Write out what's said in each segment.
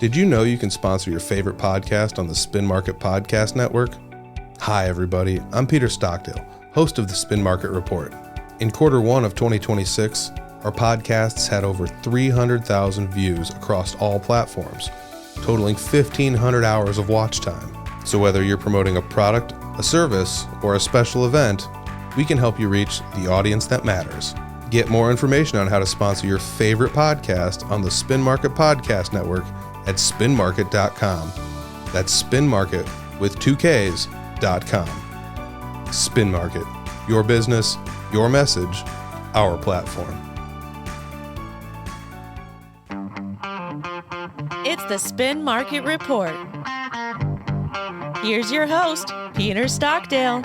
Did you know you can sponsor your favorite podcast on the Spin Market Podcast Network? Hi, everybody. I'm Peter Stockdale, host of the Spin Market Report. In quarter one of 2026, our podcasts had over 300,000 views across all platforms, totaling 1,500 hours of watch time. So whether you're promoting a product, a service, or a special event, we can help you reach the audience that matters. Get more information on how to sponsor your favorite podcast on the Spin Market Podcast Network at spinmarket.com. That's Spin Market with 2Ks.com. Spin Market, your business, your message, our platform. It's the Spin Market Report. Here's your host, Peter Stockdale.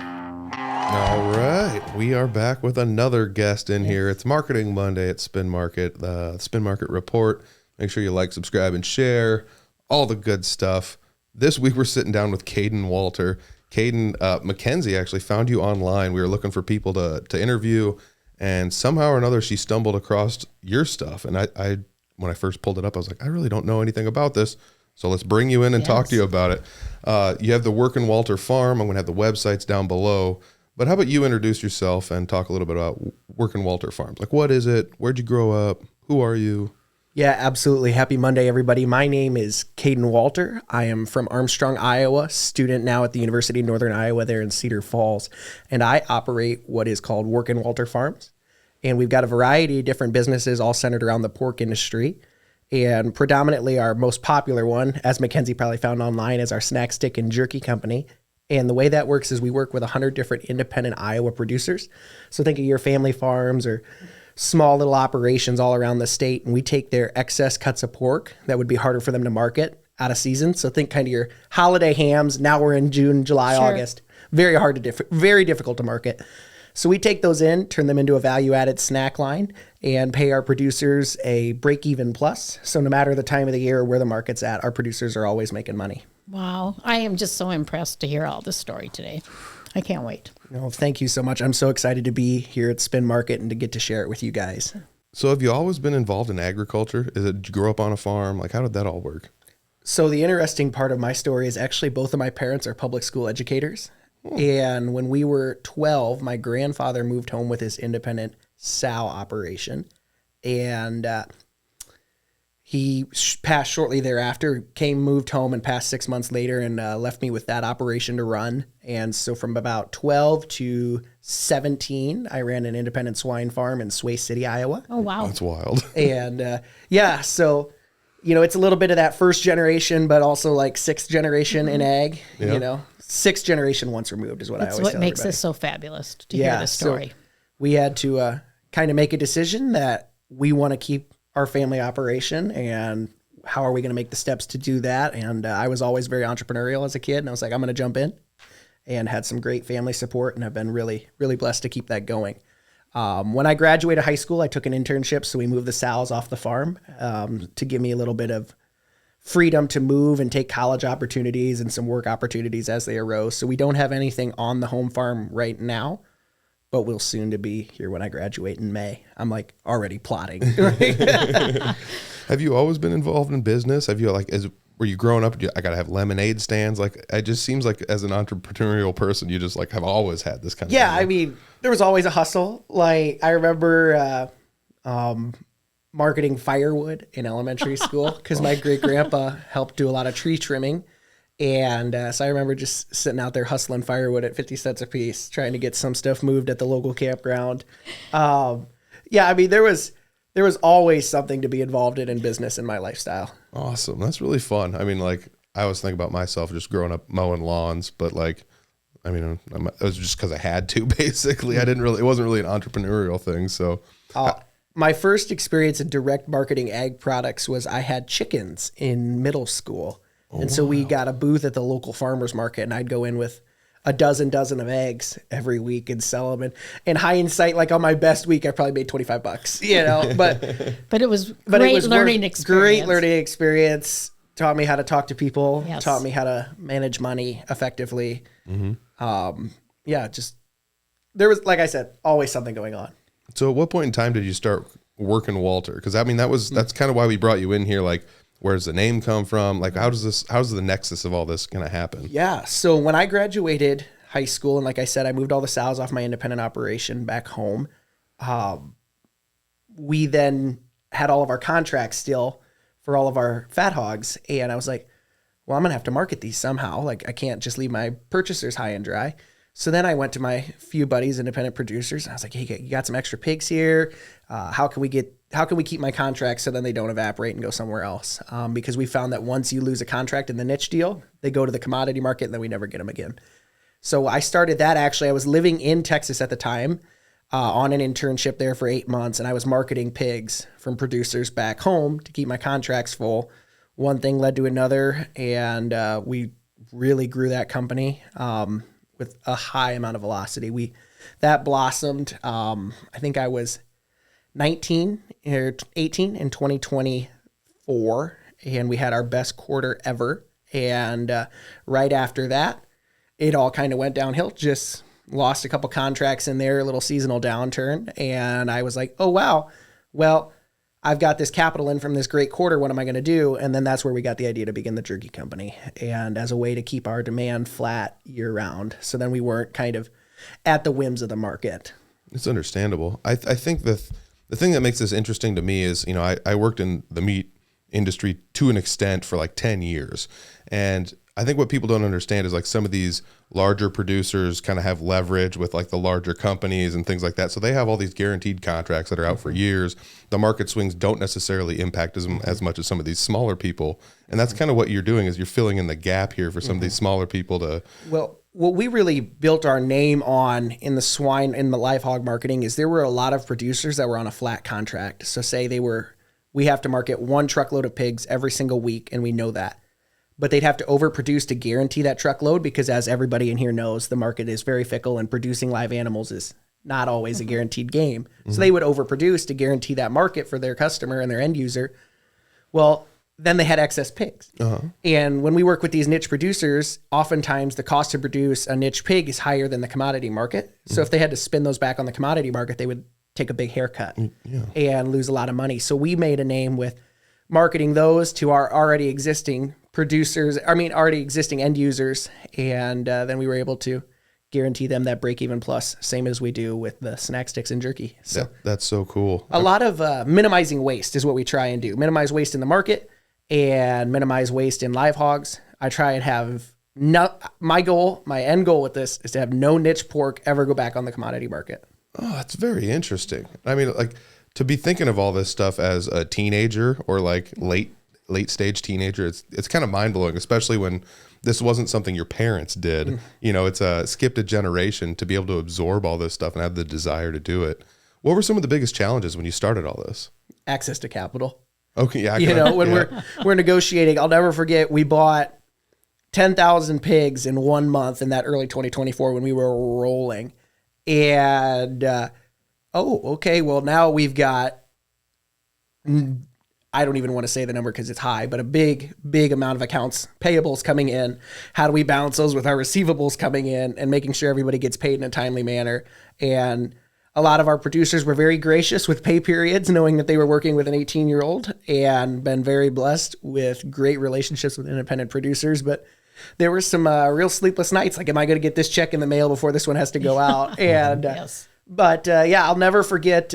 All right, we are back with another guest in here. It's Marketing Monday at Spin Market, the Spin Market Report. Make sure you like, subscribe, and share, all the good stuff. This week we're sitting down with Kadin Walter. Kadin, Mackenzie actually found you online. We were looking for people to interview, and somehow or another she stumbled across your stuff. And I when I first pulled it up, I was like, I really don't know anything about this, so let's bring you in and talk to you about it. You have the Workin' Walter Farm. I'm going to have the websites down below. But how about you introduce yourself and talk a little bit about Workin' Walter Farms? Like, what is it? Where'd you grow up? Who are you? Yeah, absolutely. Happy Monday, everybody. My name is Kadin Walter. I am from Armstrong, Iowa, student now at the University of Northern Iowa there in Cedar Falls. And I operate what is called Workin' Walter Farms. And we've got a variety of different businesses all centered around the pork industry. And predominantly our most popular one, as Mackenzie probably found online, is our snack stick and jerky company. And the way that works is we work with 100 different independent Iowa producers. So think of your family farms or small little operations all around the state, and we take their excess cuts of pork that would be harder for them to market out of season. So think kind of your holiday hams. Now we're in June, July, August. Very hard to very difficult to market. So we take those in, turn them into a value-added snack line, and pay our producers a break-even plus. So no matter the time of the year or where the market's at, our producers are always making money. Wow. I am just so impressed to hear all this story today. I can't wait. No, thank you so much. I'm so excited to be here at Spin Market and to get to share it with you guys. So have you always been involved in agriculture? Did you grow up on a farm? Like, how did that all work? So the interesting part of my story is actually both of my parents are public school educators. And when we were 12, my grandfather moved home with his independent sow operation. And he passed shortly thereafter, moved home and passed 6 months later and left me with that operation to run. And so from about 12 to 17, I ran an independent swine farm in Sway City, Iowa. Oh, wow. That's wild. And so, you know, it's a little bit of that first generation, but also like sixth generation in ag, you know, sixth generation once removed is what I always tell That's what makes everybody. this so fabulous to hear the story. So we had to kind of make a decision that we want to keep our family operation, and how are we going to make the steps to do that? And I was always very entrepreneurial as a kid, and I was like, I'm going to jump in, and had some great family support, and I've been really, really blessed to keep that going. When I graduated high school, I took an internship, so we moved the sows off the farm to give me a little bit of freedom to move and take college opportunities and some work opportunities as they arose. So we don't have anything on the home farm right now, but we'll soon to be here when I graduate in May. I'm like already plotting. Have you always been involved in business? Have you were you growing up, I got to have lemonade stands? Like, it just seems like as an entrepreneurial person, you just like have always had this kind of thing. I mean, there was always a hustle. Like I remember marketing firewood in elementary school because my great grandpa helped do a lot of tree trimming. And so I remember just sitting out there hustling firewood at 50 cents a piece, trying to get some stuff moved at the local campground. I mean, there was always something to be involved in business in my lifestyle. Awesome. That's really fun. I mean, like, I always think about myself just growing up mowing lawns, but like, I mean, it was just because I had to, basically. It wasn't really an entrepreneurial thing. So my first experience in direct marketing ag products was I had chickens in middle school. So we got a booth at the local farmer's market, and I'd go in with a dozen of eggs every week and sell them. And in hindsight, like on my best week, I probably made $25, you know, but it was great learning experience. Taught me how to talk to people, taught me how to manage money effectively. Mm-hmm. There was, like I said, always something going on. So at what point in time did you start working Walter? Because I mean, that's kind of why we brought you in here. Like, Where does the name come from? Like, how's the nexus of all this going to happen? Yeah. So when I graduated high school, and like I said, I moved all the sows off my independent operation back home. We then had all of our contracts still for all of our fat hogs. And I was like, well, I'm going to have to market these somehow. Like, I can't just leave my purchasers high and dry. So then I went to my few buddies, independent producers, and I was like, hey, you got some extra pigs here. How can we keep my contracts so then they don't evaporate and go somewhere else? Because we found that once you lose a contract in the niche deal, they go to the commodity market and then we never get them again. So I started that. Actually, I was living in Texas at the time on an internship there for 8 months, and I was marketing pigs from producers back home to keep my contracts full. One thing led to another, and we really grew that company with a high amount of velocity. That blossomed. I think I was 19 or 18 in 2024, and we had our best quarter ever. And right after that, it all kind of went downhill. Just lost a couple contracts in there, a little seasonal downturn. And I was like, oh, wow, well, I've got this capital in from this great quarter. What am I going to do? And then that's where we got the idea to begin the jerky company, and as a way to keep our demand flat year round. So then we weren't kind of at the whims of the market. It's understandable. I think the thing that makes this interesting to me is, I worked in the meat industry to an extent for like 10 years. And I think what people don't understand is like some of these larger producers kind of have leverage with like the larger companies and things like that. So they have all these guaranteed contracts that are out for years. The market swings don't necessarily impact as much as some of these smaller people. And that's kind of what you're doing, is you're filling in the gap here for some of these smaller people to. Well, what we really built our name on in the live hog marketing is there were a lot of producers that were on a flat contract. So say we have to market 1 truckload of pigs every single week, and we know that. But they'd have to overproduce to guarantee that truckload, because as everybody in here knows, the market is very fickle and producing live animals is not always a guaranteed game. So they would overproduce to guarantee that market for their customer and their end user. Well, then they had excess pigs. And when we work with these niche producers, oftentimes the cost to produce a niche pig is higher than the commodity market. So if they had to spin those back on the commodity market, they would take a big haircut and lose a lot of money. So we made a name with marketing those to our already existing end users. And then we were able to guarantee them that break even plus, same as we do with the snack sticks and jerky. So that's so cool. A lot of minimizing waste is what we try and do. Minimize waste in the market and minimize waste in live hogs. I try and have my end goal with this is to have no niche pork ever go back on the commodity market. Oh, that's very interesting. I mean, like, to be thinking of all this stuff as a teenager or like late stage teenager, it's kind of mind blowing, especially when this wasn't something your parents did. It's skipped a generation to be able to absorb all this stuff and have the desire to do it. What were some of the biggest challenges when you started all this? Access to capital. Okay, yeah. When we're negotiating, I'll never forget, we bought 10,000 pigs in 1 month in that early 2024 when we were rolling. And, okay, well, now we've got, I don't even want to say the number because it's high, but a big amount of accounts payables coming in. How do we balance those with our receivables coming in and making sure everybody gets paid in a timely manner? And a lot of our producers were very gracious with pay periods, knowing that they were working with an 18-year-old, and been very blessed with great relationships with independent producers. But there were some real sleepless nights. Like, am I going to get this check in the mail before this one has to go out? And Yes. But I'll never forget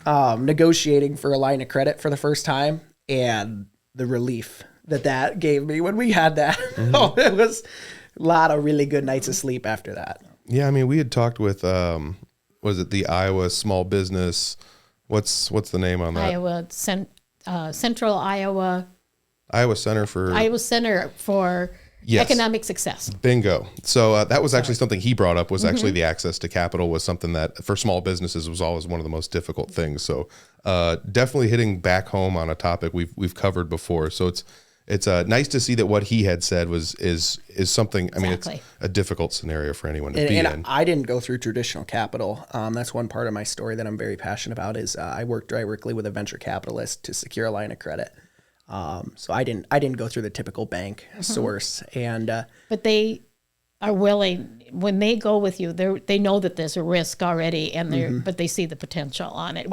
negotiating for a line of credit for the first time, and the relief that gave me when we had that. Oh, it was a lot of really good nights of sleep after that. Yeah, I mean, we had talked with was it the Iowa Small Business? What's the name on that? Central Iowa Center for Economic Success. Bingo. So that was actually something he brought up, was actually the access to capital was something that for small businesses was always one of the most difficult things. So definitely hitting back home on a topic we've covered before. So it's nice to see that what he had said is something. I mean, it's a difficult scenario for anyone to be in. I didn't go through traditional capital. That's one part of my story that I'm very passionate about. Is I worked directly with a venture capitalist to secure a line of credit. So I didn't go through the typical bank source, and but they are willing, when they go with you, they know that there's a risk already, and but they see the potential on it.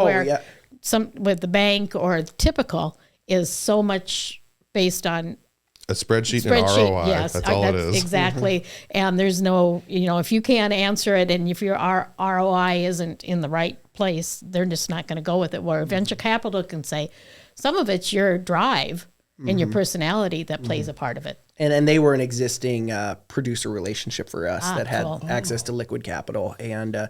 Some with the bank or typical, is so much based on A spreadsheet and ROI. Yes, That's all it is. Exactly. And there's no, if you can't answer it and if your ROI isn't in the right place, they're just not going to go with it. Where venture capital can say, some of it's your drive and your personality that plays a part of it. And they were an existing producer relationship for us that had cool. access to liquid capital. And,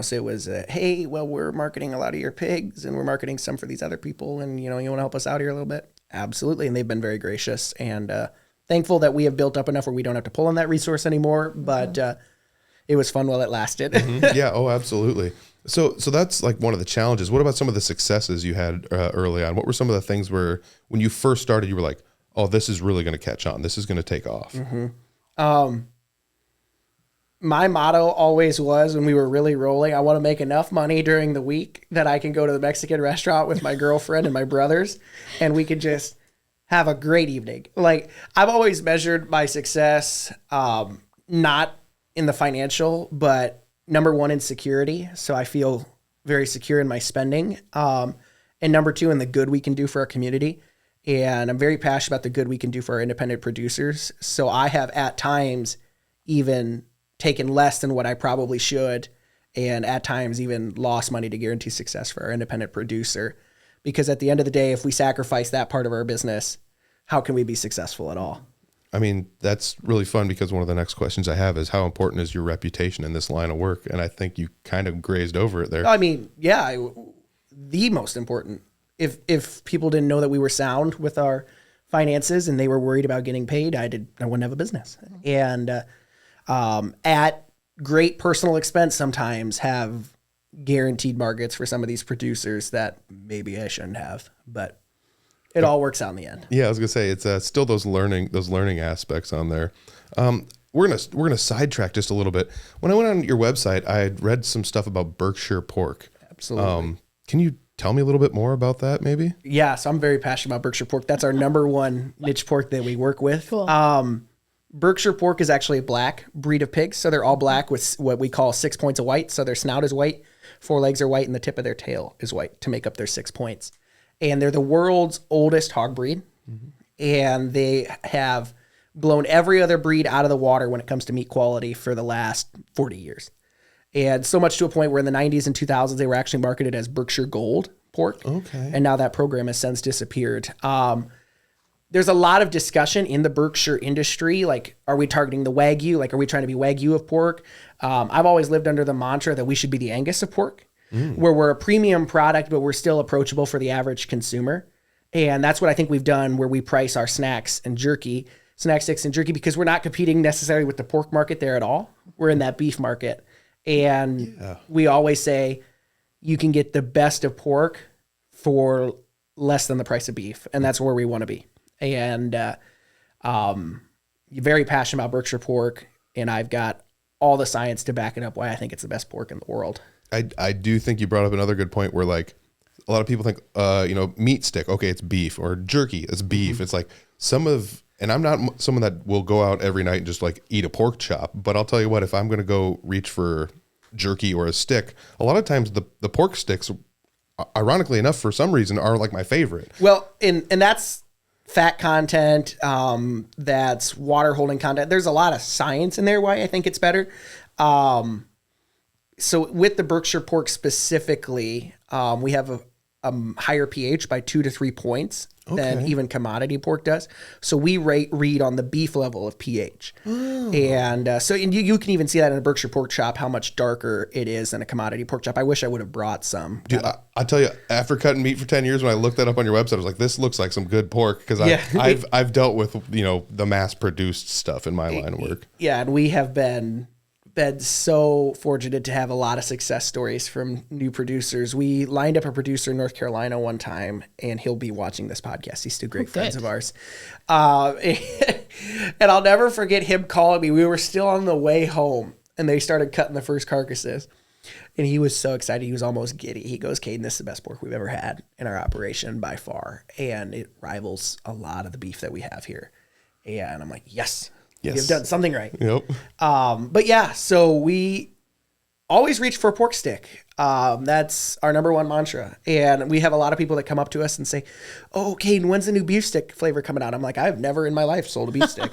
so it was, hey, well, we're marketing a lot of your pigs and we're marketing some for these other people. And, you want to help us out here a little bit? Absolutely. And they've been very gracious and thankful that we have built up enough where we don't have to pull on that resource anymore. But it was fun while it lasted. Yeah. Oh, absolutely. So that's like one of the challenges. What about some of the successes you had early on? What were some of the things where when you first started, you were like, oh, this is really going to catch on. This is going to take off. My motto always was when we were really rolling, I want to make enough money during the week that I can go to the Mexican restaurant with my girlfriend and my brothers and we could just have a great evening. Like I've always measured my success, not in the financial, but number one in security. So I feel very secure in my spending. And number two, in the good we can do for our community. And I'm very passionate about the good we can do for our independent producers. So I have at times even taken less than what I probably should. And at times even lost money to guarantee success for our independent producer. Because at the end of the day, if we sacrifice that part of our business, how can we be successful at all? I mean, that's really fun because one of the next questions I have is how important is your reputation in this line of work? And I think you kind of grazed over it there. I mean, yeah, the most important. If people didn't know that we were sound with our finances and they were worried about getting paid, I wouldn't have a business. And at great personal expense sometimes have guaranteed markets for some of these producers that maybe I shouldn't have, but it all works out in the end. Yeah, I was gonna say it's still those learning aspects on there. We're gonna sidetrack just a little bit. When I went on your website, I had read some stuff about Berkshire pork. Absolutely. Can you tell me a little bit more about that, maybe? Yeah, so I'm very passionate about Berkshire pork. That's our number one niche pork that we work with. Cool. Berkshire pork is actually a black breed of pigs. So they're all black with what we call 6 points of white. So their snout is white, 4 legs are white, and the tip of their tail is white to make up their 6 points. And they're the world's oldest hog breed. Mm-hmm. And they have blown every other breed out of the water when it comes to meat quality for the last 40 years. And so much to a point where in the 90s and 2000s, they were actually marketed as Berkshire Gold pork. Okay. And now that program has since disappeared. There's a lot of discussion in the Berkshire industry. Like, are we targeting the Wagyu? Like, are we trying to be Wagyu of pork? I've always lived under the mantra that we should be the Angus of pork, where we're a premium product, but we're still approachable for the average consumer. And that's what I think we've done, where we price our snack sticks and jerky, because we're not competing necessarily with the pork market there at all. We're in that beef market. And we always say you can get the best of pork for less than the price of beef. And that's where we want to be. And very passionate about Berkshire pork, and I've got all the science to back it up why I think it's the best pork in the world. I do think you brought up another good point where, like, a lot of people think, meat stick, okay, it's beef, or jerky, it's beef. Mm-hmm. It's like and I'm not someone that will go out every night and just like eat a pork chop, but I'll tell you what, if I'm going to go reach for jerky or a stick, a lot of times the pork sticks, ironically enough, for some reason, are like my favorite. Well, and that's fat content, that's water holding content. There's a lot of science in there why I think it's better. So with the Berkshire pork specifically, we have a higher pH by 2 to 3 points than even commodity pork does. So we read on the beef level of pH. And you can even see that in a Berkshire pork chop, how much darker it is than a commodity pork chop. I wish I would have brought some. Dude, I tell you, after cutting meat for 10 years, when I looked that up on your website, I was like, this looks like some good pork, because I've dealt with, the mass produced stuff in my line of work. Yeah, and we have been so fortunate to have a lot of success stories from new producers. We lined up a producer in North Carolina one time, and he'll be watching this podcast. He's two great friends of ours. And I'll never forget him calling me. We were still on the way home, and they started cutting the first carcasses. And he was so excited. He was almost giddy. He goes, Kadin, this is the best pork we've ever had in our operation by far. And it rivals a lot of the beef that we have here. And I'm like, yes. You've done something right. Yep. But yeah, so we always reach for a pork stick. That's our number one mantra. And we have a lot of people that come up to us and say, oh, Kadin, when's the new beef stick flavor coming out? I'm like, I've never in my life sold a beef stick.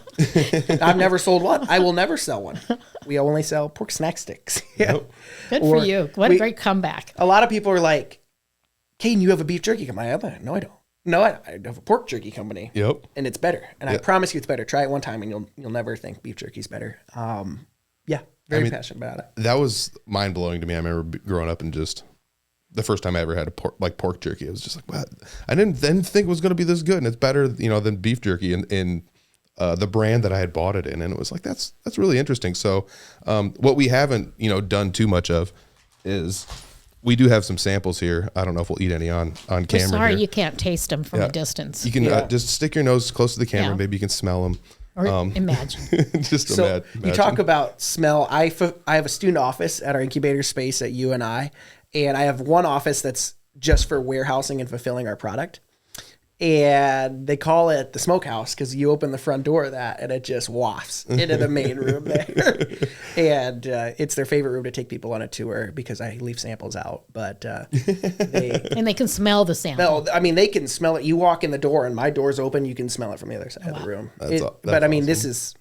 I've never sold one. I will never sell one. We only sell pork snack sticks. Yeah. Nope. Good for you. What a great comeback. A lot of people are like, Kadin, you have a beef jerky company. I'm like, no, I don't. No, I have a pork jerky company. Yep. And it's better. And I promise you it's better. Try it one time and you'll never think beef jerky's better. Yeah. Very passionate about it. That was mind blowing to me. I remember growing up and just the first time I ever had a pork jerky, I was just like, what? I didn't think it was going to be this good, and it's better, than beef jerky in the brand that I had bought it in, and it was like that's really interesting. So, what we haven't done too much of is we do have some samples here. I don't know if we'll eat any on camera. Sorry, here. you can't taste them from a distance. You can just stick your nose close to the camera. Maybe you can smell them. Or imagine. So you talk about smell. I have a student office at our incubator space at UNI, and I have one office that's just for warehousing and fulfilling our product. And they call it the smokehouse because you open the front door of that and it just wafts into the main room there. And it's their favorite room to take people on a tour because I leave samples out. But they can smell the sample. They can smell it. You walk in the door and my door's open. You can smell it from the other side of the room. That's awesome. This is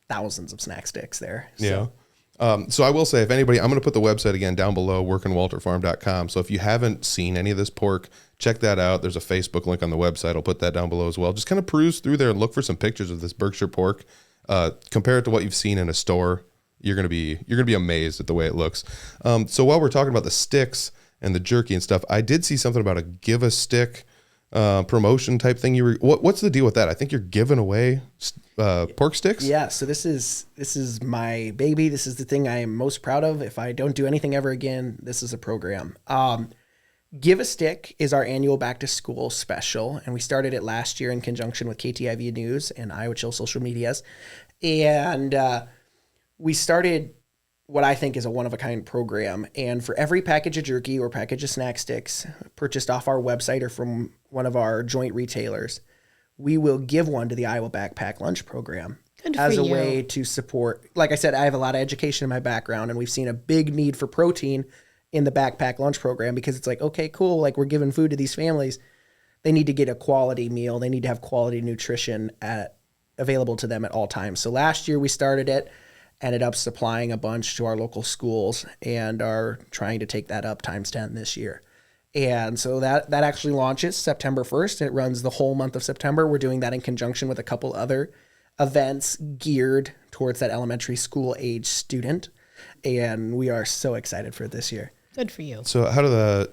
thousands of snack sticks there. So. Yeah. So I will say, if anybody, I'm going to put the website again down below, workinwalterfarm.com. So if you haven't seen any of this pork, check that out. There's a Facebook link on the website. I'll put that down below as well. Just kind of peruse through there and look for some pictures of this Berkshire pork. Compare it to what you've seen in a store. You're going to be amazed at the way it looks. So while we're talking about the sticks and the jerky and stuff, I did see something about a give a stick promotion type thing. What's the deal with that? I think you're giving away pork sticks. Yeah. So this is my baby. This is the thing I am most proud of. If I don't do anything ever again, this is a program. Give a Stick is our annual back to school special, and we started it last year in conjunction with KTIV News and Iowa Chill social medias. And we started what I think is a one-of-a-kind program. And for every package of jerky or package of snack sticks purchased off our website or from one of our joint retailers, we will give one to the Iowa Backpack Lunch Program as a way to support. Like I said, I have a lot of education in my background, and we've seen a big need for protein in the Backpack Lunch Program because it's like, okay, cool. Like, we're giving food to these families. They need to get a quality meal. They need to have quality nutrition available to them at all times. So last year we started it, ended up supplying a bunch to our local schools, and are trying to take that up times 10 this year. And so that actually launches September 1st. It runs the whole month of September. We're doing that in conjunction with a couple other events geared towards that elementary school age student. And we are so excited for it this year. Good for you. So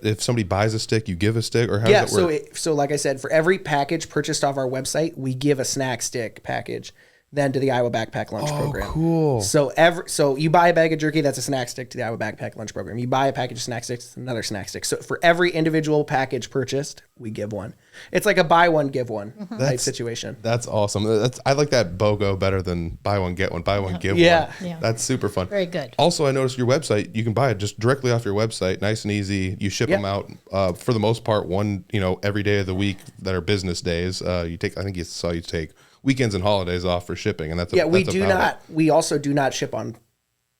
if somebody buys a stick, you give a stick, or how does that work? So like I said, for every package purchased off our website, we give a snack stick package then to the Iowa Backpack Lunch Program. Cool. So you buy a bag of jerky, that's a snack stick to the Iowa Backpack Lunch Program. You buy a package of snack sticks, another snack stick. So for every individual package purchased, we give one. It's like a buy one, give one type situation. That's awesome. I like that BOGO better than buy one, get one, buy one, give one. Yeah. That's super fun. Very good. Also, I noticed your website, you can buy it just directly off your website, nice and easy. You ship them out for the most part every day of the week that are business days. I think you take weekends and holidays off for shipping, and we also do not ship on.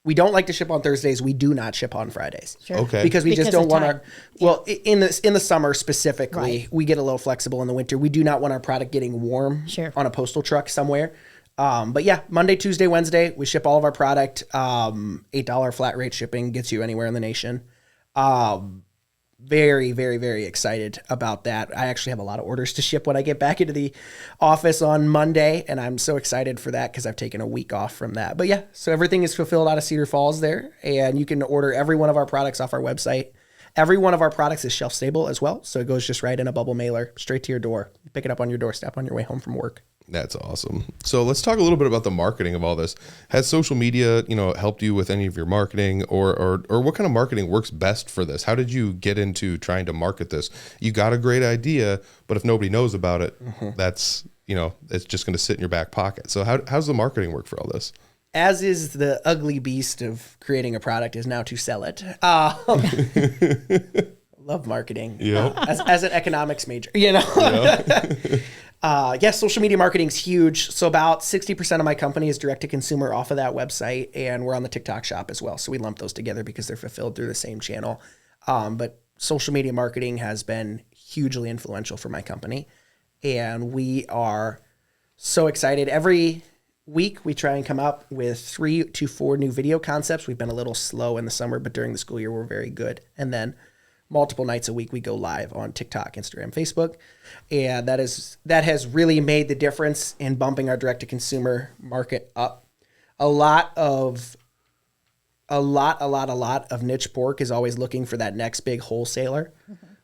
We don't like to ship on Thursdays. We do not ship on Fridays. Sure. Okay. Because we just don't want our. Well, in the summer specifically, we get a little flexible. In the winter, we do not want our product getting warm on a postal truck somewhere. But yeah, Monday, Tuesday, Wednesday, we ship all of our product. $8 flat rate shipping gets you anywhere in the nation. Very, very, very excited about that. I actually have a lot of orders to ship when I get back into the office on Monday, and I'm so excited for that because I've taken a week off from that. But yeah, so everything is fulfilled out of Cedar Falls there, and you can order every one of our products off our website. Every one of our products is shelf stable as well, so it goes just right in a bubble mailer straight to your door. You pick it up on your doorstep on your way home from work. That's awesome. So let's talk a little bit about the marketing of all this. Has social media, helped you with any of your marketing, or what kind of marketing works best for this? How did you get into trying to market this? You got a great idea, but if nobody knows about it, that's, it's just going to sit in your back pocket. So how's the marketing work for all this? As is the ugly beast of creating a product is now to sell it. Love marketing. Yeah. As an economics major, Yes, social media marketing is huge. So about 60% of my company is direct to consumer off of that website, and we're on the TikTok shop as well. So we lump those together because they're fulfilled through the same channel. But social media marketing has been hugely influential for my company, and we are so excited. Every week we try and come up with 3 to 4 new video concepts. We've been a little slow in the summer, but during the school year we're very good. And then multiple nights a week we go live on TikTok, Instagram, Facebook, and that has really made the difference in bumping our direct to consumer market up. A lot of niche pork is always looking for that next big wholesaler,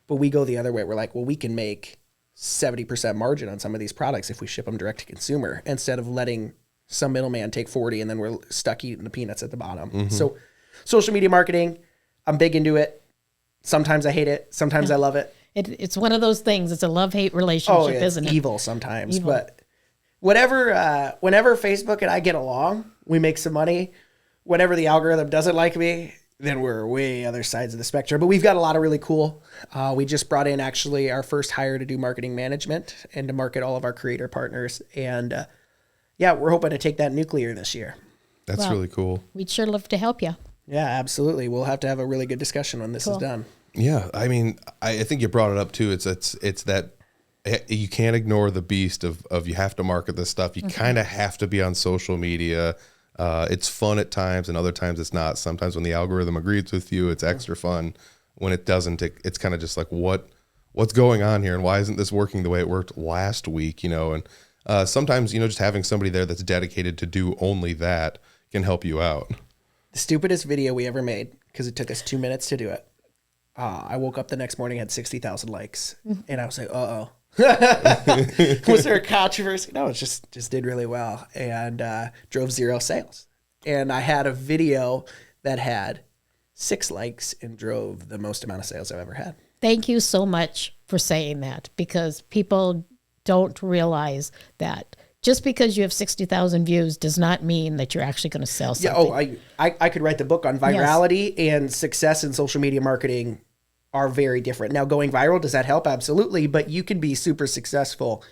but we go the other way. We're like, well, we can make 70% margin on some of these products if we ship them direct to consumer instead of letting some middleman take 40 and then we're stuck eating the peanuts at the bottom. So social media marketing, I'm big into it. Sometimes I hate it. Sometimes I love it. It's one of those things. It's a love-hate relationship, isn't it? Evil sometimes. Evil. But whenever Facebook and I get along, we make some money. Whenever the algorithm doesn't like me, then we're way other sides of the spectrum. But we've got a lot of really cool. We just brought in actually our first hire to do marketing management and to market all of our creator partners. And we're hoping to take that nuclear this year. That's really cool. We'd sure love to help you. Yeah, absolutely. We'll have to have a really good discussion when this is done. Yeah, I mean, I think you brought it up too. It's that you can't ignore the beast of you have to market this stuff. You kind of have to be on social media. It's fun at times, and other times it's not. Sometimes when the algorithm agrees with you, it's extra fun. When it doesn't, it's kind of just like what's going on here, and why isn't this working the way it worked last week? And sometimes just having somebody there that's dedicated to do only that can help you out. The stupidest video we ever made, because it took us 2 minutes to do it. I woke up the next morning, had 60,000 likes, and I was like, uh-oh. Was there a controversy? No, it just did really well and drove 0 sales. And I had a video that had 6 likes and drove the most amount of sales I've ever had. Thank you so much for saying that, because people don't realize that just because you have 60,000 views does not mean that you're actually going to sell something. I could write the book on virality and success in social media marketing are very different. Now, going viral, does that help? Absolutely. But you can be super successful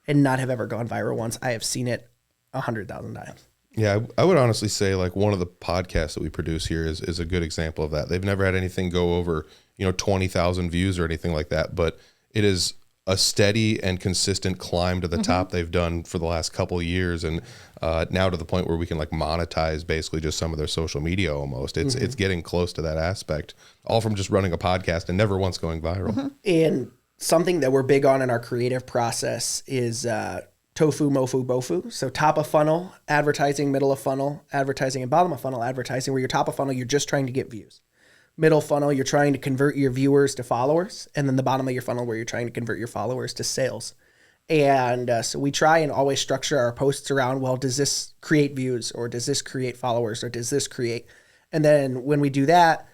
and not have ever gone viral once. I have seen it 100,000 times. Yeah, I would honestly say like one of the podcasts that we produce here is a good example of that. They've never had anything go over 20,000 views or anything like that, but it is a steady and consistent climb to the top they've done for the last couple of years, and now to the point where we can like monetize basically just some of their social media almost. It's getting close to that aspect, all from just running a podcast and never once going viral. And something that we're big on in our creative process is tofu, mofu, bofu. So top of funnel advertising, middle of funnel advertising, and bottom of funnel advertising, where you're top of funnel, you're just trying to get views. Middle funnel, you're trying to convert your viewers to followers. And then the bottom of your funnel, where you're trying to convert your followers to sales. And so we try and always structure our posts around, well, does this create views, or does this create followers, or does this create? And then when we do that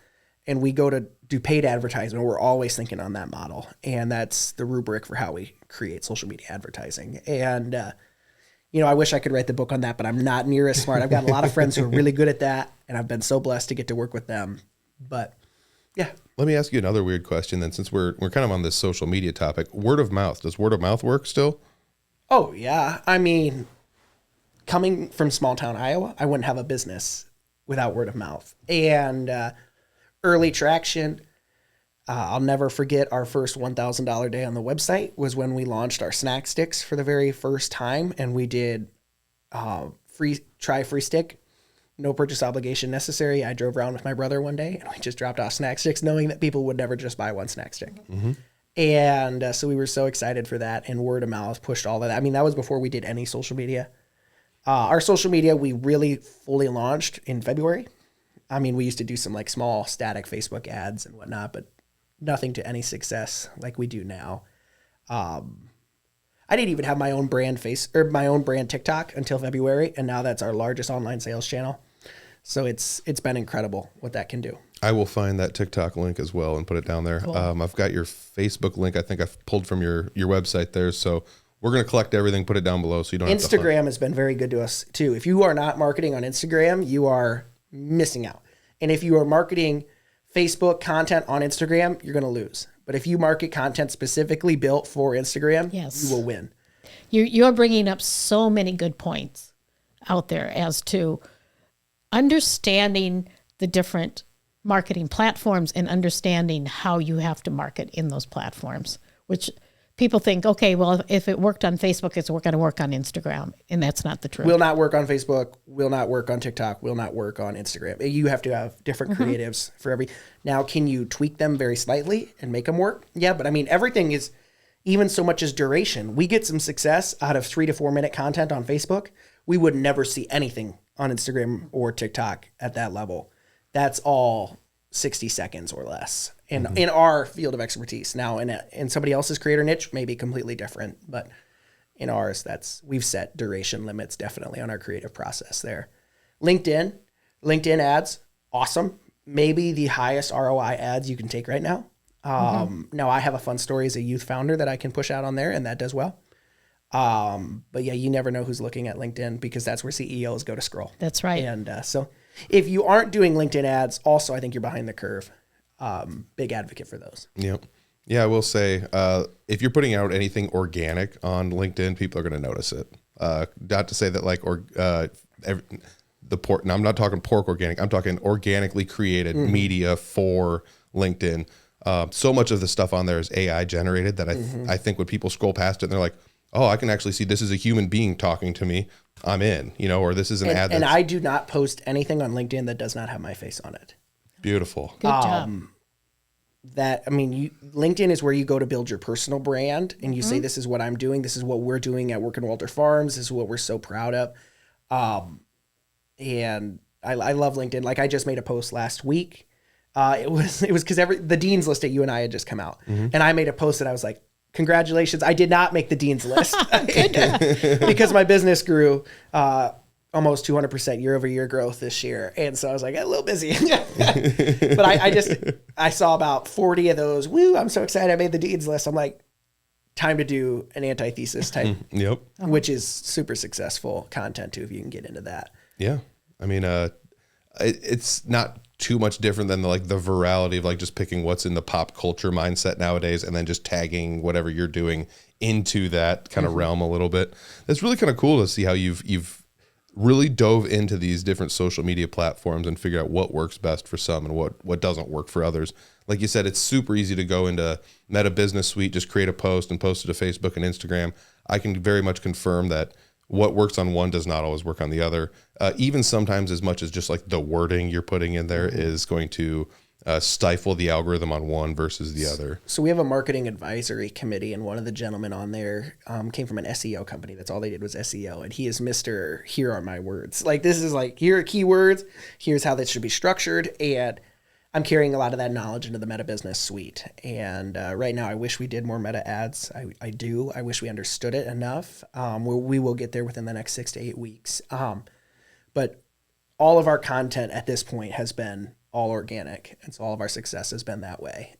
and we go to do paid advertisement, we're always thinking on that model. And that's the rubric for how we create social media advertising. And, I wish I could write the book on that, but I'm not near as smart. I've got a lot of friends who are really good at that, and I've been so blessed to get to work with them. But yeah. Let me ask you another weird question then, since we're kind of on this social media topic. Word of mouth. Does word of mouth work still? Oh, yeah. I mean, coming from small town Iowa, I wouldn't have a business without word of mouth. And early traction, I'll never forget our first $1,000 day on the website was when we launched our snack sticks for the very first time. And we did free stick. No purchase obligation necessary. I drove around with my brother one day and we just dropped off snack sticks knowing that people would never just buy one snack stick. And so we were so excited for that, and word of mouth pushed all of that. I mean, that was before we did any social media. Our social media, we really fully launched in February. I mean, we used to do some like small static Facebook ads and whatnot, but nothing to any success like we do now. I didn't even have my own brand my own brand TikTok until February, and now that's our largest online sales channel. So it's been incredible what that can do. I will find that TikTok link as well and put it down there. Cool. I've got your Facebook link. I think I've pulled from your website there. So we're going to collect everything, put it down below so you don't have to Instagram has been very good to us too. If you are not marketing on Instagram, you are missing out. And if you are marketing Facebook content on Instagram, you're going to lose. But if you market content specifically built for Instagram, you will win. You're bringing up so many good points out there as to understanding the different marketing platforms and understanding how you have to market in those platforms, which people think, okay, well, if it worked on Facebook, it's going to work on Instagram. And that's not the truth. Will not work on Facebook, will not work on TikTok, will not work on Instagram. You have to have different creatives for every. Now, can you tweak them very slightly and make them work? Yeah, but I mean, everything is, even so much as duration. We get some success out of 3 to 4 minute content on Facebook. We would never see anything on Instagram or TikTok at that level. That's all 60 seconds or less in our field of expertise. Now, in somebody else's creator niche, maybe completely different, but in ours, we've set duration limits definitely on our creative process there. LinkedIn ads, awesome. Maybe the highest ROI ads you can take right now. Now I have a fun story as a youth founder that I can push out on there, and that does well. But yeah, you never know who's looking at LinkedIn because that's where CEOs go to scroll. That's right. And so if you aren't doing LinkedIn ads, also I think you're behind the curve. Big advocate for those. Yep. Yeah, I will say, if you're putting out anything organic on LinkedIn, people are going to notice it. Not to say that the pork. Now I'm not talking pork organic. I'm talking organically created media for LinkedIn. So much of the stuff on there is AI generated that I think when people scroll past it, and they're like, oh, I can actually see this is a human being talking to me. I'm in, or this is an ad. And I do not post anything on LinkedIn that does not have my face on it. Beautiful. Good job. LinkedIn is where you go to build your personal brand, and you say, this is what I'm doing. This is what we're doing at Workin' Walter Farms. This is what we're so proud of. And I love LinkedIn. Like I just made a post last week. It was because the Dean's List at UNI had just come out, and I made a post and I was like, congratulations. I did not make the Dean's List because my business grew almost 200% year over year growth this year. And so I was like, a little busy. But I saw about 40 of those. Woo, I'm so excited I made the Dean's List. I'm like, time to do an antithesis type, which is super successful content too, if you can get into that. Yeah. I mean, it's not too much different than the virality of just picking what's in the pop culture mindset nowadays and then just tagging whatever you're doing into that kind of realm a little bit. It's really kind of cool to see how you've really dove into these different social media platforms and figure out what works best for some and what doesn't work for others. Like you said, it's super easy to go into Meta Business Suite, just create a post and post it to Facebook and Instagram. I can very much confirm that what works on one does not always work on the other. Even sometimes as much as just the wording you're putting in there is going to stifle the algorithm on one versus the other. So we have a marketing advisory committee, and one of the gentlemen on there came from an SEO company. That's all they did was SEO. And he is Mr. Here are my words. This is here are keywords. Here's how this should be structured. And I'm carrying a lot of that knowledge into the Meta Business Suite. And right now, I wish we did more Meta ads. I do. I wish we understood it enough. We will get there within the next 6 to 8 weeks. But all of our content at this point has been all organic. And so all of our success has been that way.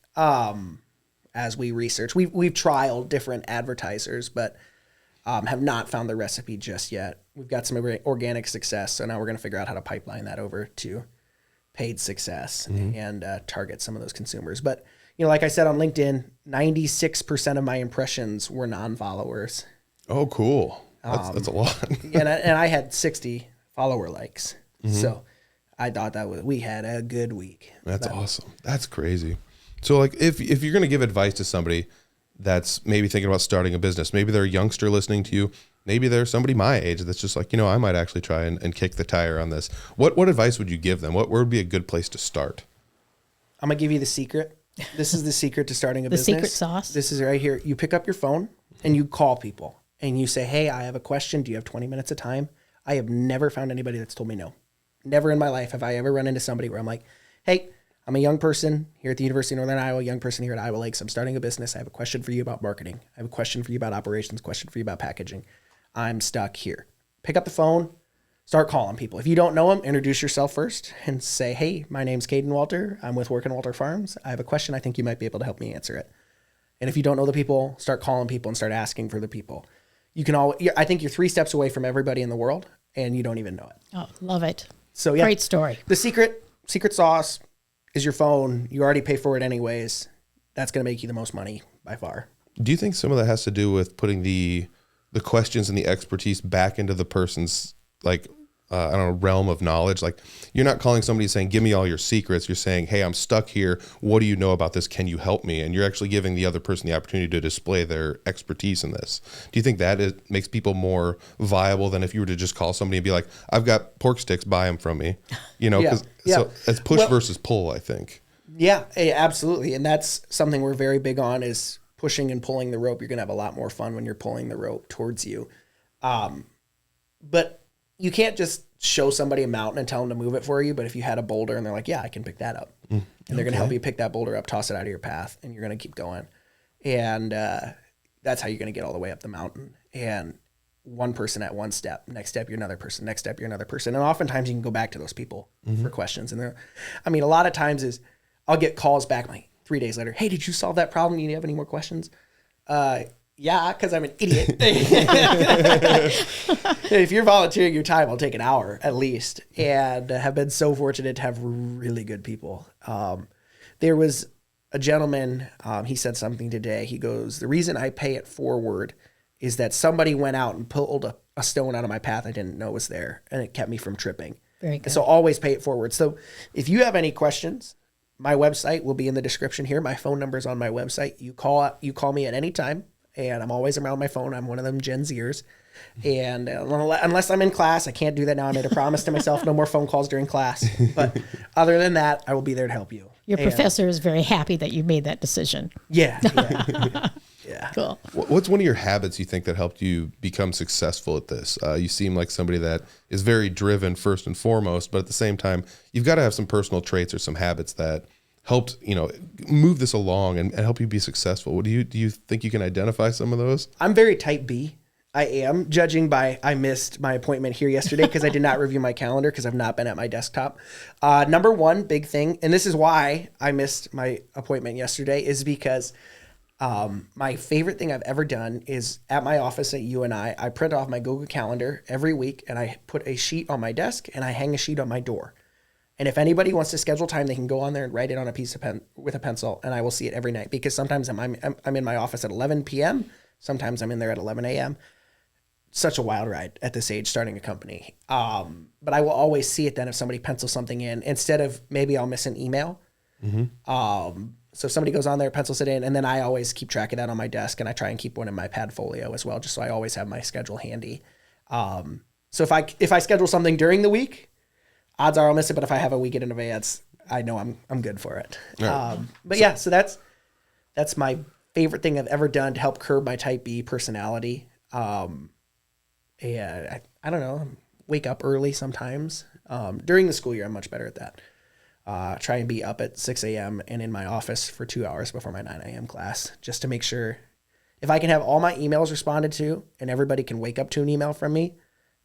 As we research, we've trialed different advertisers, but have not found the recipe just yet. We've got some organic success. So now we're going to figure out how to pipeline that over to paid success and target some of those consumers. But, like I said on LinkedIn, 96% of my impressions were non-followers. Oh, cool. That's a lot. and I had 60 follower likes. So I thought we had a good week. That's awesome. That's crazy. So if you're going to give advice to somebody that's maybe thinking about starting a business, maybe they're a youngster listening to you, maybe there's somebody my age that's just I might actually try and kick the tire on this. What advice would you give them? Where would be a good place to start? I'm going to give you the secret. This is the secret to starting a business. The secret sauce. This is right here. You pick up your phone and you call people and you say, hey, I have a question. Do you have 20 minutes of time? I have never found anybody that's told me no. Never in my life have I ever run into somebody where I'm like, hey, I'm a young person here at the University of Northern Iowa, young person here at Iowa Lakes. I'm starting a business. I have a question for you about marketing. I have a question for you about operations, question for you about packaging. I'm stuck here. Pick up the phone, start calling people. If you don't know them, introduce yourself first and say, hey, my name's Kadin Walter. I'm with Workin' Walter Farms. I have a question. I think you might be able to help me answer it. And if you don't know the people, start calling people and start asking for the people. I think you're 3 steps away from everybody in the world and you don't even know it. Oh, love it. So yeah, great story. The secret sauce is your phone. You already pay for it anyways. That's going to make you the most money by far. Do you think some of that has to do with putting the the questions and the expertise back into the person's like, I don't know, realm of knowledge. Like you're not calling somebody saying, give me all your secrets. You're saying, hey, I'm stuck here. What do you know about this? Can you help me? And you're actually giving the other person the opportunity to display their expertise in this. Do you think that it makes people more viable than if you were to just call somebody and be like, I've got pork sticks, buy them from me, you know? So it's push versus pull, I think. Yeah, absolutely. And that's something we're very big on is pushing and pulling the rope. You're going to have a lot more fun when you're pulling the rope towards you. But you can't just show somebody a mountain and tell them to move it for you. But if you had a boulder and they're like, yeah, I can pick that up. And they're going to help you pick that boulder up, toss it out of your path, and you're going to keep going. And that's how you're going to get all the way up the mountain. And one person at one step, next step, you're another person, next step, you're another person. And oftentimes you can go back to those people for questions. And a lot of times is I'll get calls back like 3 days later. Hey, did you solve that problem? Do you have any more questions? Yeah, because I'm an idiot. If you're volunteering your time, I'll take an hour at least, and have been so fortunate to have really good people. There was a gentleman, he said something today. He goes, the reason I pay it forward is that somebody went out and pulled a stone out of my path I didn't know was there, and it kept me from tripping. Very good. So always pay it forward. So if you have any questions, my website will be in the description here. My phone number is on my website. You call me at any time. And I'm always around my phone. I'm one of them Gen Zers. And unless I'm in class, I can't do that now. I made a promise to myself, no more phone calls during class. But other than that, I will be there to help you. Your professor is very happy that you made that decision. Yeah. Cool. What's one of your habits you think that helped you become successful at this? You seem like somebody that is very driven first and foremost, but at the same time, you've got to have some personal traits or some habits that helped, move this along and help you be successful. Do you think you can identify some of those? I'm very type B. I am, judging by I missed my appointment here yesterday because I did not review my calendar because I've not been at my desktop. Number one big thing, and this is why I missed my appointment yesterday, is because my favorite thing I've ever done is at my office at UNI, I print off my Google Calendar every week and I put a sheet on my desk and I hang a sheet on my door. And if anybody wants to schedule time, they can go on there and write it on a piece of pen with a pencil, and I will see it every night because sometimes I'm in my office at 11 p.m. Sometimes I'm in there at 11 a.m. Such a wild ride at this age, starting a company. But I will always see it then if somebody pencils something in, instead of maybe I'll miss an email. So if somebody goes on there, pencils it in, and then I always keep track of that on my desk, and I try and keep one in my Padfolio as well, just so I always have my schedule handy. So if I schedule something during the week, odds are I'll miss it, but if I have a week in advance, I know I'm good for it. Right. But yeah, so that's my favorite thing I've ever done to help curb my type B personality. And I don't know, wake up early sometimes. During the school year, I'm much better at that. Try and be up at 6 a.m. and in my office for 2 hours before my 9 a.m. class, just to make sure if I can have all my emails responded to and everybody can wake up to an email from me,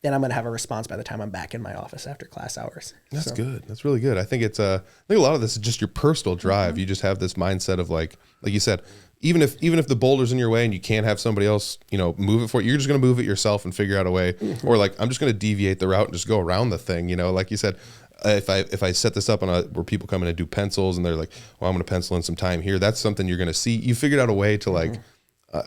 then I'm going to have a response by the time I'm back in my office after class hours. That's good. That's really good. I think I think a lot of this is just your personal drive. You just have this mindset of like you said, even if the boulder's in your way and you can't have somebody else, move it for you, you're just going to move it yourself and figure out a way. Or like, I'm just going to deviate the route and just go around the thing. Like you said, if I set this up where people come in and do pencils and they're like, well, I'm going to pencil in some time here. That's something you're going to see. You figured out a way to like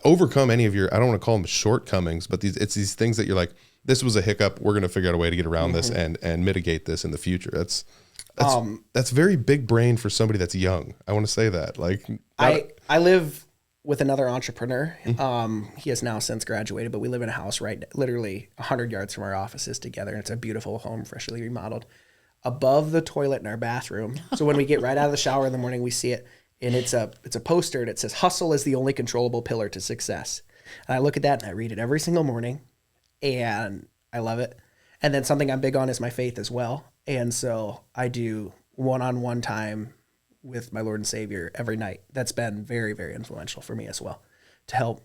overcome any of your, I don't want to call them shortcomings, but it's these things that you're like, this was a hiccup. We're going to figure out a way to get around this and mitigate this in the future. That's very big brain for somebody that's young. I want to say that. Like I live with another entrepreneur. He has now since graduated, but we live in a house literally 100 yards from our offices together. And it's a beautiful home, freshly remodeled. Above the toilet in our bathroom. So when we get right out of the shower in the morning, we see it. And it's a poster and it says, "Hustle is the only controllable pillar to success." And I look at that and I read it every single morning. And I love it. And then something I'm big on is my faith as well. And so I do one-on-one time with my Lord and Savior every night. That's been very, very influential for me as well, to help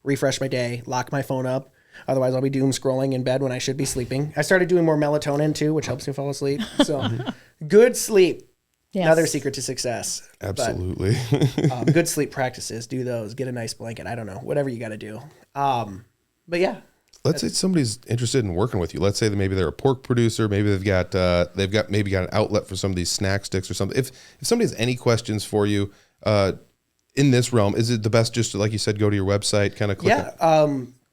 refresh my day, lock my phone up. Otherwise, I'll be doom scrolling in bed when I should be sleeping. I started doing more melatonin too, which helps me fall asleep. So good sleep. Yes. Another secret to success. Absolutely. But, good sleep practices. Do those. Get a nice blanket. I don't know. Whatever you got to do. But yeah. Let's say somebody's interested in working with you. Let's say that maybe they're a pork producer. Maybe they've got an outlet for some of these snack sticks or something. If somebody has any questions for you in this realm, is it the best just to, like you said, go to your website, kind of click? Yeah.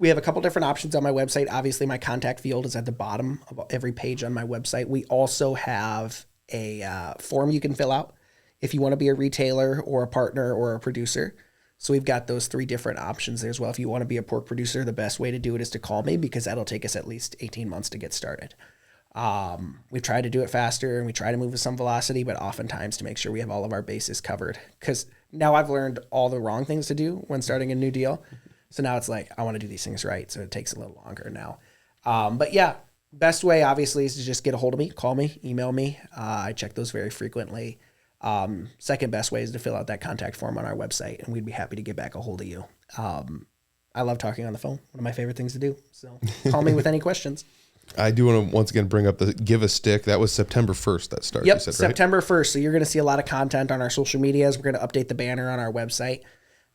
We have a couple different options on my website. Obviously, my contact field is at the bottom of every page on my website. We also have a form you can fill out if you want to be a retailer or a partner or a producer. So we've got those 3 different options there as well. If you want to be a pork producer, the best way to do it is to call me, because that'll take us at least 18 months to get started. We try to do it faster and we try to move with some velocity, but oftentimes to make sure we have all of our bases covered. Because now I've learned all the wrong things to do when starting a new deal. So now it's like, I want to do these things right. So it takes a little longer now. But yeah, best way obviously is to just get a hold of me, call me, email me. I check those very frequently. Second best way is to fill out that contact form on our website, and we'd be happy to get back a hold of you. I love talking on the phone. One of my favorite things to do. So call me with any questions. I do want to once again bring up the Give a Stick. That was September 1st that started. Yep, you said, September 1st. So you're going to see a lot of content on our social medias. We're going to update the banner on our website.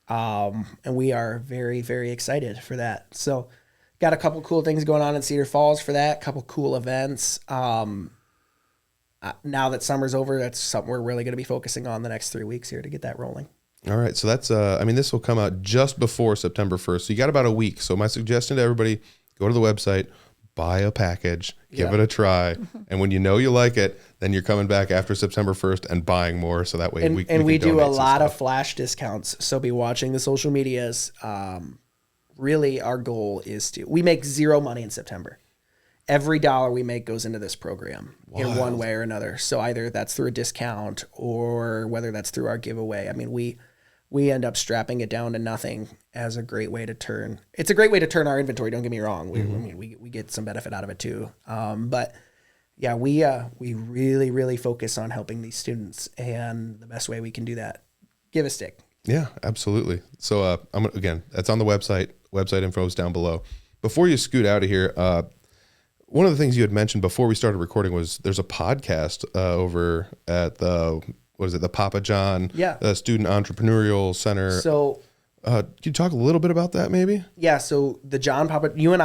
And we are very, very excited for that. So got a couple cool things going on in Cedar Falls for that, couple cool events. Now that summer's over, that's something we're really going to be focusing on the next 3 weeks here to get that rolling. All right. So that's, this will come out just before September 1st. So you got about a week. So my suggestion to everybody, go to the website, buy a package, give it a try. And when you know you like it, then you're coming back after September 1st and buying more. So that way we do a lot of flash discounts. So be watching the social medias. Really our goal is we make zero money in September. Every dollar we make goes into this program in one way or another. So either that's through a discount or whether that's through our giveaway. I mean, we end up strapping it down to nothing as a great way to turn. It's a great way to turn our inventory. Don't get me wrong. We get some benefit out of it too. But yeah, we really, really focus on helping these students, and the best way we can do that, give a stick. Yeah, absolutely. So again, that's on the website. Website info is down below. Before you scoot out of here, one of the things you had mentioned before we started recording was there's a podcast over at the Papa John Student Entrepreneurial Center. So can you talk a little bit about that maybe? Yeah, so the John Papa John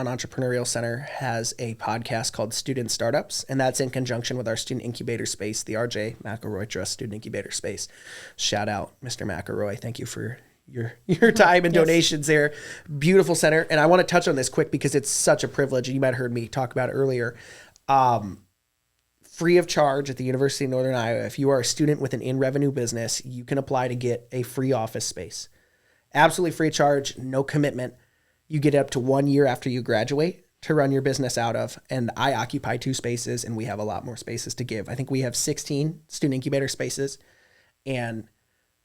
Entrepreneurial Center has a podcast called Student Startups, and that's in conjunction with our student incubator space, the RJ McElroy Trust Student Incubator Space. Shout out, Mr. McElroy. Thank you for your time and donations there. Beautiful center. And I want to touch on this quick because it's such a privilege. You might have heard me talk about it earlier. Free of charge at the University of Northern Iowa. If you are a student with an in-revenue business, you can apply to get a free office space. Absolutely free of charge, no commitment. You get up to 1 year after you graduate to run your business out of. And I occupy 2 spaces, and we have a lot more spaces to give. I think we have 16 student incubator spaces, and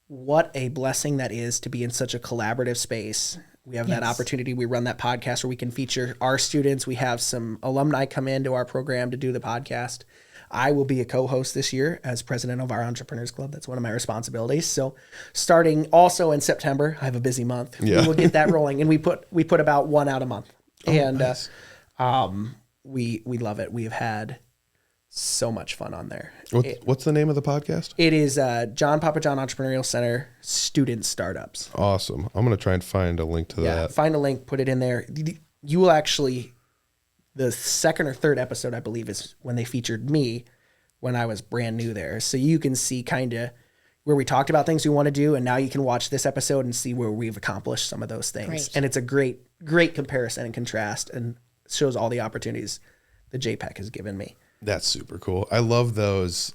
what a blessing that is to be in such a collaborative space. We have that opportunity. We run that podcast where we can feature our students. We have some alumni come into our program to do the podcast. I will be a co-host this year as president of our Entrepreneurs Club. That's one of my responsibilities. So starting also in September, I have a busy month. We will get that rolling, and we put about one out a month. Nice. We love it. We have had so much fun on there. What's the name of the podcast? It is Papa John Entrepreneurial Center Student Startups. Awesome. I'm going to try and find a link to that. Find a link, put it in there. You will actually, the second or third episode, I believe, is when they featured me when I was brand new there. So you can see kind of where we talked about things we want to do, and now you can watch this episode and see where we've accomplished some of those things. Great. And it's a great, great comparison and contrast, and shows all the opportunities the JPEC has given me. That's super cool. I love those.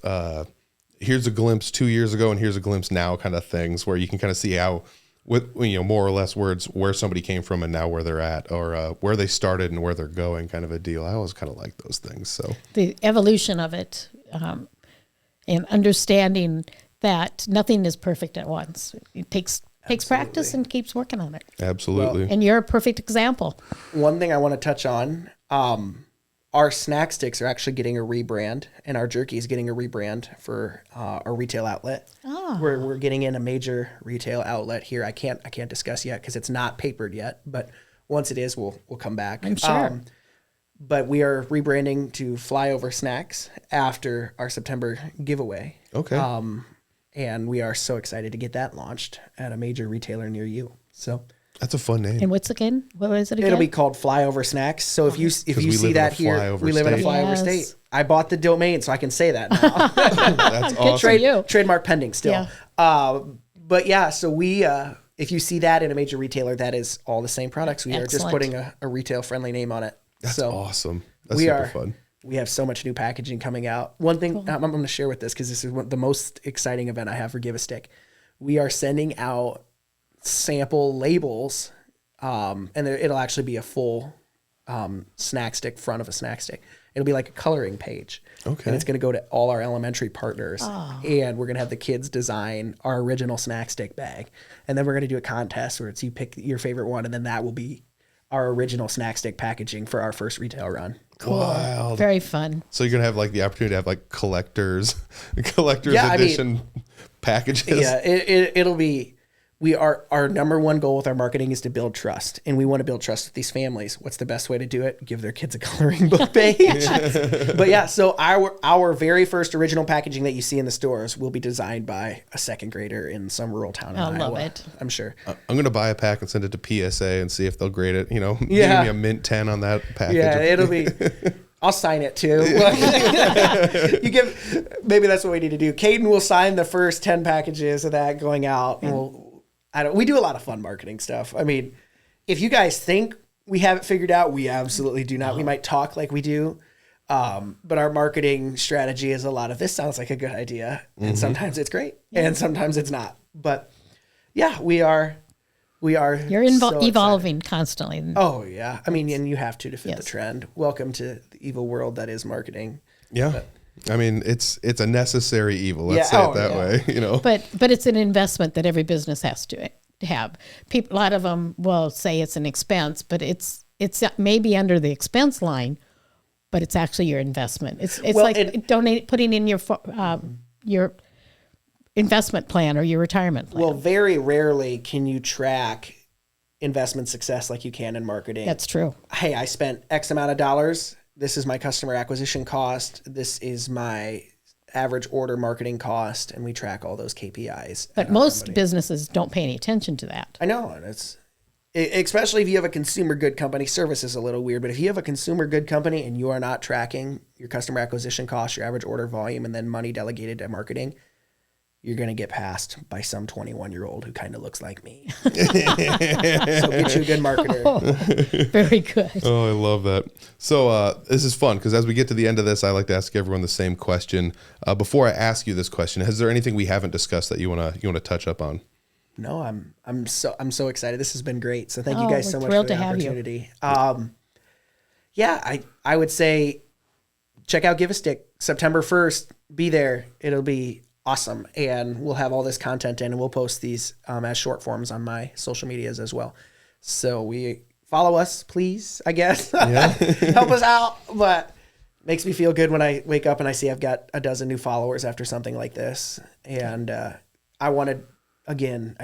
Here's a glimpse 2 years ago and here's a glimpse now kind of things where you can kind of see how, with more or less words, where somebody came from and now where they're at, or where they started and where they're going, kind of a deal. I always kind of like those things. So the evolution of it, and understanding that nothing is perfect at once. It takes practice and keeps working on it. Absolutely. And you're a perfect example. One thing I want to touch on, our snack sticks are actually getting a rebrand, and our jerky is getting a rebrand for our retail outlet. Oh. We're getting in a major retail outlet here. I can't discuss yet because it's not papered yet, but once it is, we'll come back. I'm sure. But we are rebranding to Flyover Snacks after our September giveaway. Okay. And we are so excited to get that launched at a major retailer near you. So that's a fun name. And what was it again? It'll be called Flyover Snacks. So if you see that here, we live in a flyover state. I bought the domain, so I can say that now. That's awesome. Trademark pending still. Yeah. But yeah, so we if you see that in a major retailer, that is all the same products. We are just Excellent. putting a retail friendly name on it. That's awesome. That's we super are fun. We have so much new packaging coming out. One thing I'm going to share with this, because this is the most exciting event I have for Give a Stick. We are sending out sample labels, and it'll actually be a full snack stick, front of a snack stick. It'll be like a coloring page. Okay. And it's going to go to all our elementary partners. And we're going to have the kids design our original snack stick bag. And then we're going to do a contest where it's you pick your favorite one, and then that will be our original snack stick packaging for our first retail run. Cool. Wild. Very fun. So you're gonna have like the opportunity to have like collectors edition packages. Yeah, it'll be. Our number one goal with our marketing is to build trust, and we want to build trust with these families. What's the best way to do it? Give their kids a coloring book page. But yeah, so our very first original packaging that you see in the stores will be designed by a second grader in some rural town in Iowa. love it. I'm sure. I'm gonna buy a pack and send it to PSA and see if they'll grade it. Give Yeah. me a mint 10 on that package. Yeah, it'll be. I'll sign it too. Maybe that's what we need to do. Kadin will sign the first 10 packages of that going out, and we do a lot of fun marketing stuff. I mean, if you guys think we have it figured out, we absolutely do not. We might talk like we do, but our marketing strategy is a lot of this sounds like a good idea, and sometimes it's great, and sometimes it's not. But yeah, we are. You're so evolving constantly. Oh yeah, I mean, and you have to fit the trend. Welcome to the evil world that is marketing. Yeah. I mean, it's a necessary evil. Let's say it that way. But it's an investment that every business has to have. People, a lot of them will say it's an expense, but it's maybe under the expense line, but it's actually your investment. It's putting in your investment plan or your retirement plan. Well, very rarely can you track investment success like you can in marketing. That's true. Hey, I spent X amount of dollars. This is my customer acquisition cost. This is my average order marketing cost, and we track all those KPIs. But most businesses don't pay any attention to that. I know, and especially if you have a consumer good company. Service is a little weird, but if you have a consumer good company and you are not tracking your customer acquisition cost, your average order volume, and then money delegated to marketing, you're going to get passed by some 21-year-old who kind of looks like me. So get you a good marketer. Oh, very good. Oh, I love that. So this is fun because as we get to the end of this, I like to ask everyone the same question. Before I ask you this question, is there anything we haven't discussed that you wanna touch up on? No, I'm so excited. This has been great. So thank you guys so much for thrilled the to have you. opportunity. I would say check out Give a Stick September 1st. Be there. It'll be awesome. And we'll have all this content in, and we'll post these as short forms on my social medias as well. So follow us, please, I guess. Help us out. But makes me feel good when I wake up and I see I've got a dozen new followers after something like this. And I'd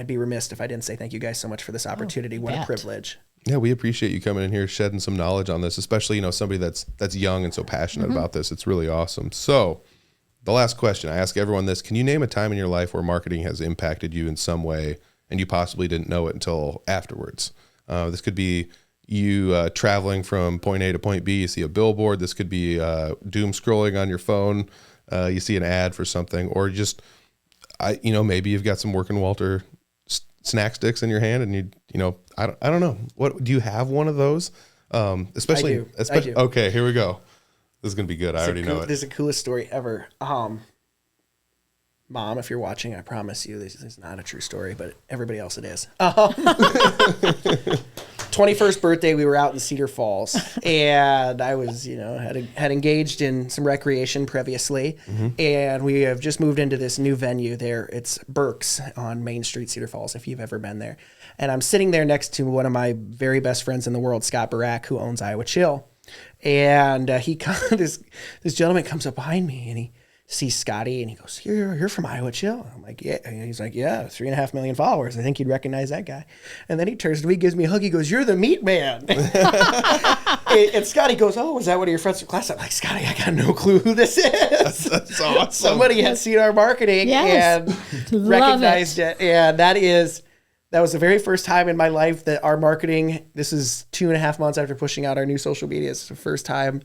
be remiss if I didn't say thank you guys so much for this opportunity. What a privilege. Yeah, we appreciate you coming in here, shedding some knowledge on this, especially, somebody that's young and so passionate about this. It's really awesome. So the last question, I ask everyone this: can you name a time in your life where marketing has impacted you in some way and you possibly didn't know it until afterwards? This could be you traveling from point A to point B, you see a billboard. This could be doom scrolling on your phone. You see an ad for something, or just, maybe you've got some Working Walter snack sticks in your hand and I don't know. What, do you have one of those? Especially, I do. Okay, here we go. This is going to be good. I already know it. This is the coolest story ever. Mom, if you're watching, I promise you this is not a true story, but everybody else it is. 21st birthday, we were out in Cedar Falls, and I was, had engaged in some recreation previously, and we have just moved into this new venue there. It's Burke's on Main Street, Cedar Falls, if you've ever been there. And I'm sitting there next to one of my very best friends in the world, Scott Barak, who owns Iowa Chill. And this gentleman comes up behind me, and he sees Scotty, and he goes, you're from Iowa Chill. I'm like, yeah. And he's like, yeah, 3.5 million followers. I think you'd recognize that guy. And then he turns to me, gives me a hug. He goes, you're the meat man. And Scotty goes, oh, was that one of your friends from class? I'm like, Scotty, I got no clue who this is. That's awesome. Somebody had seen our marketing and recognized it. And that was the very first time in my life that our marketing, this is 2.5 months after pushing out our new social media. It's the first time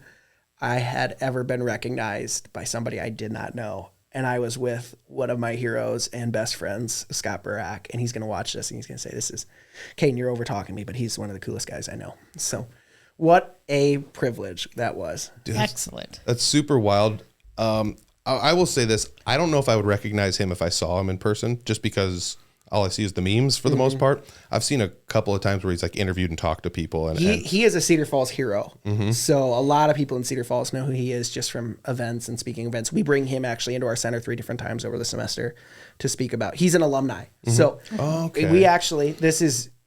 I had ever been recognized by somebody I did not know. and I was with one of my heroes and best friends, Scott Barak, and he's going to watch this and he's going to say, this is, Kadin, you're over talking me, but he's one of the coolest guys I know. So what a privilege that was. Dude, Excellent. That's super wild. I will say this. I don't know if I would recognize him if I saw him in person, just because all I see is the memes for the most part. I've seen a couple of times where he's like interviewed and talked to people. And He is a Cedar Falls hero. So a lot of people in Cedar Falls know who he is just from events and speaking events. We bring him actually into our center 3 different times over the semester to speak about. He's an alumni. So we actually,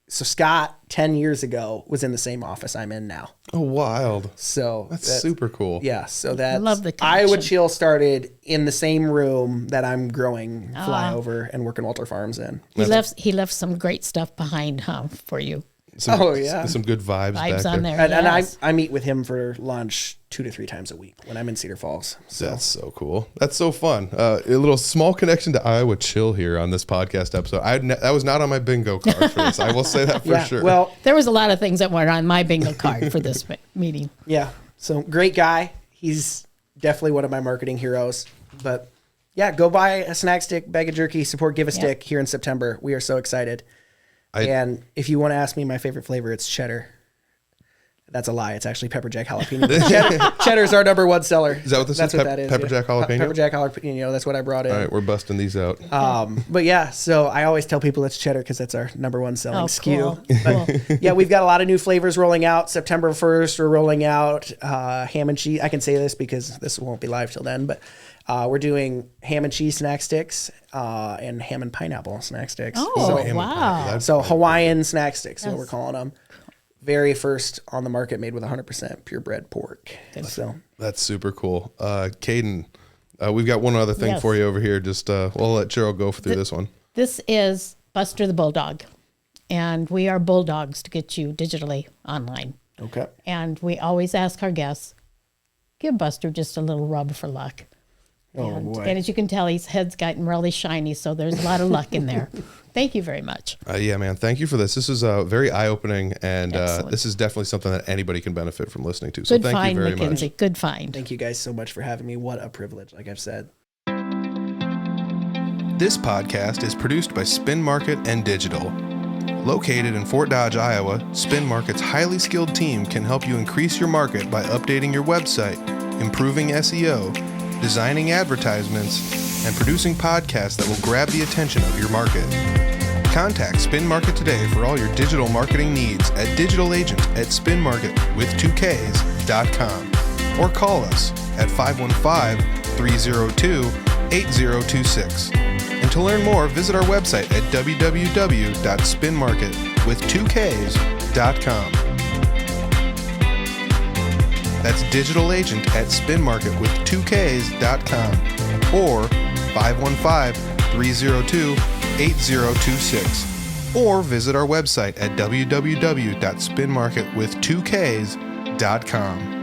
so Scott 10 years ago was in the same office I'm in now. Oh, wild. So that's super cool. Yeah. So that's, love the Iowa connection. Chill started in the same room that I'm growing flyover and working Walter Farms in. He left some great stuff behind for you. Some good vibes Vibes back on there. there. And yes. I meet with him for lunch 2 to 3 times a week when I'm in Cedar Falls. So That's so cool. That's so fun. A little small connection to Iowa Chill here on this podcast episode. That was not on my bingo card for this. I will say that for sure. Well, There was a lot of things that weren't on my bingo card for this meeting. yeah. So great guy. He's definitely one of my marketing heroes. But yeah, go buy a snack stick, bag of jerky, support Give a Stick here in September. We are so excited. And if you want to ask me my favorite flavor, it's cheddar. That's a lie. It's actually pepper jack jalapeno. Cheddar's our number 1 seller. Is that what this That's is? what that is. Pepper jack jalapeno? Pepper jack jalapeno. That's what I brought in. All right, we're busting these out. But yeah, so I always tell people it's cheddar because that's our number 1 selling SKU. Cool. But yeah, we've got a lot of new flavors rolling out. September 1st, we're rolling out ham and cheese. I can say this because this won't be live till then, but we're doing ham and cheese snack sticks and ham and pineapple snack sticks. Oh, wow. So Hawaiian snack sticks is what we're calling them. Very first on the market, made with 100% purebred pork. So That's super cool. Kadin, we've got one other thing for you over here. Just we'll let Cheryl go through this one. This is Buster the Bulldog, and we are bulldogs to get you digitally online. okay. And we always ask our guests, give Buster just a little rub for luck. Boy. And as you can tell, his head's gotten really shiny, so there's a lot of luck in there. Thank you very much. Yeah, man. Thank you for this. This is very eye-opening, and Excellent. this is definitely something that anybody can benefit from listening to. So Good thank find, you very Mackenzie. much. Good find. Thank you guys so much for having me. What a privilege, like I've said. This podcast is produced by Spin Market and Digital. Located in Fort Dodge, Iowa, Spin Market's highly skilled team can help you increase your market by updating your website, improving SEO, designing advertisements, and producing podcasts that will grab the attention of your market. Contact Spin Market today for all your digital marketing needs at Digital Agent at spinmarket.com or call us at 515-302-8026. And to learn more, visit our website at www.spinmarket.com. That's Digital Agent at spinmarket.com or 515-302-8026. Or visit our website at www.spinmarket.com.